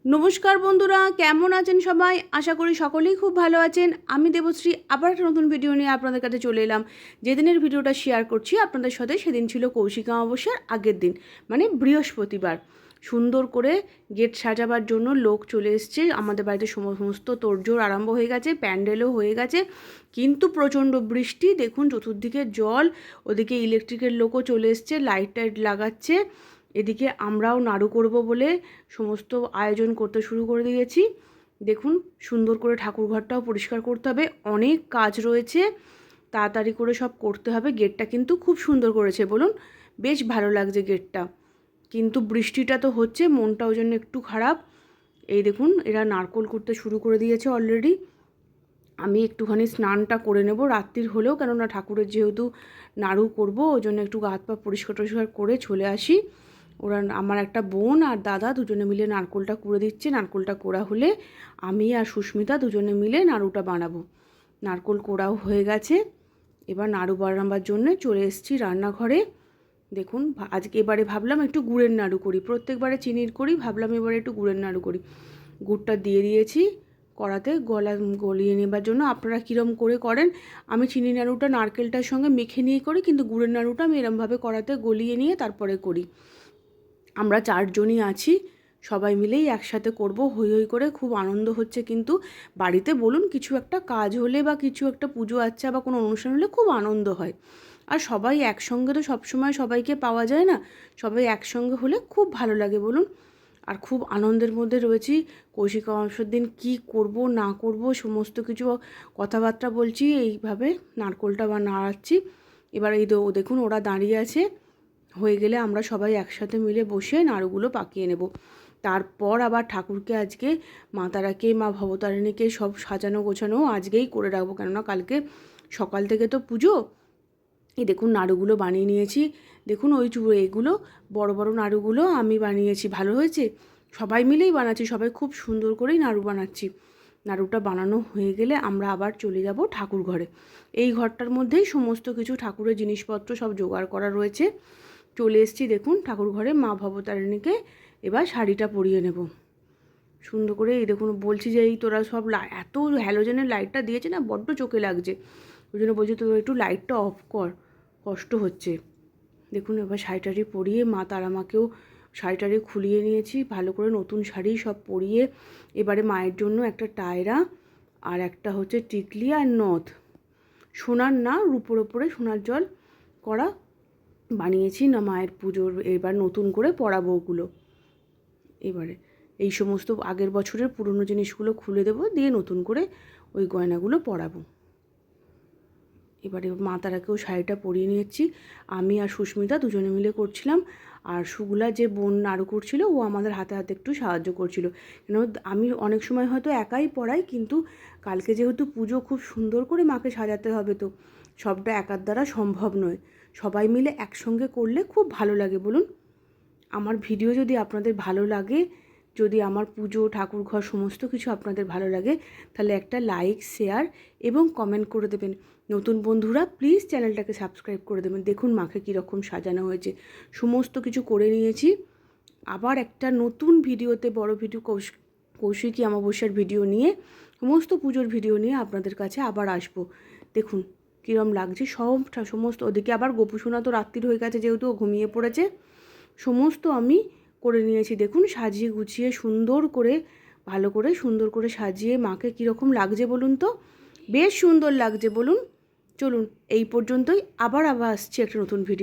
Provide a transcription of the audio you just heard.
নমস্কার বন্ধুরা, কেমন আছেন সবাই? আশা করি সকলেই খুব ভালো আছেন। আমি দেবশ্রী আবার একটা নতুন ভিডিও নিয়ে আপনাদের কাছে চলে এলাম। যেদিনের ভিডিওটা শেয়ার করছি আপনাদের সাথে, সেদিন ছিল কৌশিক অমাবস্যার আগের দিন, মানে বৃহস্পতিবার। সুন্দর করে গেট সাজাবার জন্য লোক চলে এসছে। আমাদের বাড়িতে সমস্ত তোড়জোড় আরম্ভ হয়ে গেছে, প্যান্ডেলও হয়ে গেছে, কিন্তু প্রচণ্ড বৃষ্টি। দেখুন চতুর্দিকে জল, ওদিকে ইলেকট্রিকের লোকও চলে এসছে, লাইট টাইট লাগাচ্ছে। এদিকে আমরাও নাড়ু করব বলে সমস্ত আয়োজন করতে শুরু করে দিয়েছি। দেখুন সুন্দর করে ঠাকুরঘরটাও পরিষ্কার করতে হবে, অনেক কাজ রয়েছে, তাড়াতাড়ি করে সব করতে হবে। গেটটা কিন্তু খুব সুন্দর করেছে, বলুন, বেশ ভালো লাগছে গেটটা। কিন্তু বৃষ্টিটা তো হচ্ছে, মনটা ওই জন্য একটু খারাপ। এই দেখুন এরা নারকোল করতে শুরু করে দিয়েছে অলরেডি। আমি একটুখানি স্নানটা করে নেব রাত্রির হলেও, কেননা ঠাকুরের যেহেতু নাড়ু করব, ওই জন্য একটু হাত পা পরিষ্কার টরিষ্কার করে চলে আসি। ওরা, আমার একটা বোন আর দাদা দুজনে মিলে নারকোলটা করে দিচ্ছে। নারকোলটা কোড়া হলে আমি আর সুস্মিতা দুজনে মিলে নাড়ুটা বানাবো। নারকোল কোড়াও হয়ে গেছে, এবার নাড়ু বানাবার জন্য চলে এসেছি রান্নাঘরে। দেখুন আজকে এবারে ভাবলাম একটু গুড়ের নাড়ু করি, প্রত্যেকবারে চিনির করি, ভাবলাম এবারে একটু গুড়ের নাড়ু করি। গুড়টা দিয়ে দিয়েছি কড়াতে গলিয়ে নেবার জন্য। আপনারা কীরম করে করেন? আমি চিনি নাড়ুটা নারকেলটার সঙ্গে মেখে নিয়ে করি, কিন্তু গুড়ের নাড়ুটা আমি এরমভাবে কড়াতে গলিয়ে নিয়ে তারপরে করি। আমরা চারজনই আছি, সবাই মিলেই একসাথে করব, হই হই করে। খুব আনন্দ হচ্ছে কিন্তু বাড়িতে, বলুন, কিছু একটা কাজ হলে বা কিছু একটা পুজো আচ্ছা বা কোনো অনুষ্ঠান হলে খুব আনন্দ হয়। আর সবাই একসঙ্গে তো সবসময় সবাইকে পাওয়া যায় না, সবাই একসঙ্গে হলে খুব ভালো লাগে, বলুন। আর খুব আনন্দের মধ্যে রয়েছি। কৌশিক অমাবস্যার দিন কী করব না করব সমস্ত কিছু কথাবার্তা বলছি, এইভাবে নারকোলটা বা নাড়াচ্ছি। এবার এই দেখুন ওরা দাঁড়িয়ে আছে, হয়ে গেলে আমরা সবাই একসাথে মিলে বসে নাড়ুগুলো পাকিয়ে নেব। তারপর আবার ঠাকুরকে আজকে মা তারাকে, মা ভবতারিণীকে সব সাজানো গোছানো আজকেই করে রাখবো, কেননা কালকে সকাল থেকে তো পুজো। এই দেখুন নাড়ুগুলো বানিয়ে নিয়েছি। দেখুন ওই এগুলো বড় বড় নাড়ুগুলো আমি বানিয়েছি, ভালো হয়েছে। সবাই মিলেই বানাচ্ছি, সবাই খুব সুন্দর করেই নাড়ু বানাচ্ছি। নাড়ুটা বানানো হয়ে গেলে আমরা আবার চলে যাব ঠাকুর ঘরে। এই ঘরটার মধ্যেই সমস্ত কিছু ঠাকুরের জিনিসপত্র সব জোগাড় করা রয়েছে। চলে এসেছি দেখুন ঠাকুর ঘরে। মা ভবতারিণীকে এবার শাড়িটা পরিয়ে নেব সুন্দর করে। এই দেখুন বলছি যে এই তোরা সব এত হ্যালোজেনের লাইটটা দিয়েছে না, বড্ড চোখে লাগছে, ওই জন্য বলছি তো একটু লাইটটা অফ কর, কষ্ট হচ্ছে। দেখুন এবার শাড়িটারি পরিয়ে মা তারামাকেও শাড়িটারি খুলিয়ে নিয়েছি ভালো করে, নতুন শাড়ি সব পরিয়ে। এবারে মায়ের জন্য একটা টায়রা আর একটা হচ্ছে টিকলি আর নথ, সোনার না রূপোর ওপরে সোনার জল করা বানিয়েছি না মায়ের পুজোর। এবার নতুন করে পরাবো ওগুলো। এবারে এই সমস্ত আগের বছরের পুরনো জিনিসগুলো খুলে দেবো, দিয়ে নতুন করে ওই গয়নাগুলো পরাবো। এবারে মা তারাকেও শাড়িটা পরিয়ে নিয়েছি। আমি আর সুস্মিতা দুজনে মিলে করছিলাম, আর সুগুলা যে বোন নাড়ু করছিল ও আমাদের হাতে হাতে একটু সাহায্য করছিল। কেন আমি অনেক সময় হয়তো একাই পড়াই, কিন্তু কালকে যেহেতু পুজো, খুব সুন্দর করে মাকে সাজাতে হবে, তো সবটা একার দ্বারা সম্ভব নয়। সবাই মিলে একসঙ্গে করলে খুব ভালো লাগে, বলুন। আমার ভিডিও যদি আপনাদের ভালো লাগে, যদি আমার পুজো ঠাকুরঘর সমস্ত কিছু আপনাদের ভালো লাগে, তাহলে একটা লাইক, শেয়ার এবং কমেন্ট করে দেবেন। নতুন বন্ধুরা প্লিজ চ্যানেলটাকে সাবস্ক্রাইব করে দেবেন। দেখুন মাকে কীরকম সাজানো হয়েছে, সমস্ত কিছু করে নিয়েছি। আবার একটা নতুন ভিডিওতে, বড় ভিডিও, কৌশিকী অমাবস্যার ভিডিও নিয়ে, সমস্ত পুজোর ভিডিও নিয়ে আপনাদের কাছে আবার আসবো। দেখুন কীরকম লাগছে সমস্ত। ওদিকে আবার গোপুসোনা তো রাত্রির হয়ে গেছে, যেহেতু ও ঘুমিয়ে পড়েছে। সমস্ত আমি করে নিয়েছি। দেখুন সাজিয়ে গুছিয়ে সুন্দর করে, ভালো করে সুন্দর করে সাজিয়ে মাকে কীরকম লাগছে বলুন তো? বেশ সুন্দর লাগছে, বলুন। চলুন এই পর্যন্তই, আবার আসছি একটা নতুন ভিডিও।